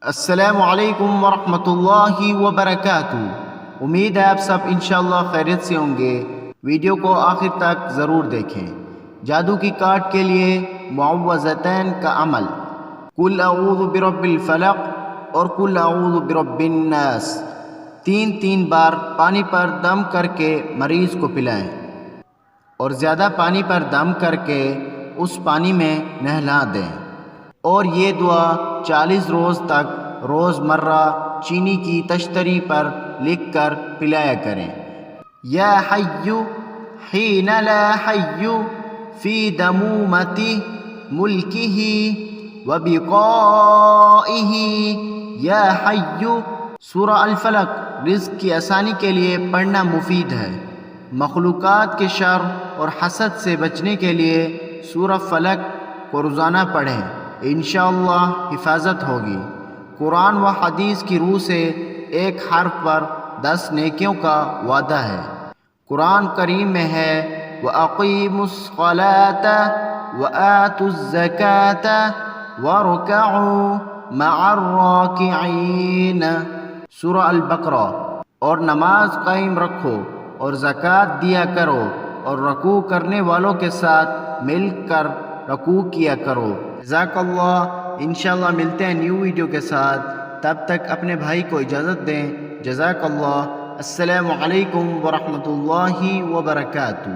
السلام علیکم ورحمۃ اللہ وبرکاتہ۔ امید ہے آپ سب انشاءاللہ خیریت سے ہوں گے۔ ویڈیو کو آخر تک ضرور دیکھیں۔ جادو کی کارڈ کے لیے معوذتین کا عمل، قل اعوذ برب الفلق اور قل اعوذ برب الناس 3 بار پانی پر دم کر کے مریض کو پلائیں اور زیادہ پانی پر دم کر کے اس پانی میں نہلا دیں، اور یہ دعا 40 روز تک روز مرہ چینی کی تشتری پر لکھ کر پلایا کریں۔ یا حی حین لا حی فی دمومۃ ملکہ وبقائہ یا حی۔ سورہ الفلق رزق کی آسانی کے لیے پڑھنا مفید ہے۔ مخلوقات کے شر اور حسد سے بچنے کے لیے سورہ فلق کو روزانہ پڑھیں، انشاءاللہ حفاظت ہوگی۔ قرآن و حدیث کی روح سے ایک حرف پر 10 نیکیوں کا وعدہ ہے۔ قرآن کریم میں ہے وَأَقِيمُوا الصَّلَاةَ وَآتُوا الزَّكَاةَ وَارْكَعُوا مَعَ الرَّاكِعِينَ۔ سورہ البقرہ۔ اور نماز قائم رکھو اور زکوٰۃ دیا کرو اور رکوع کرنے والوں کے ساتھ مل کر رکوع کیا کرو۔ جزاک اللہ۔ انشاءاللہ ملتے ہیں نیو ویڈیو کے ساتھ، تب تک اپنے بھائی کو اجازت دیں۔ جزاک اللہ۔ السلام علیکم ورحمۃ اللہ وبرکاتہ۔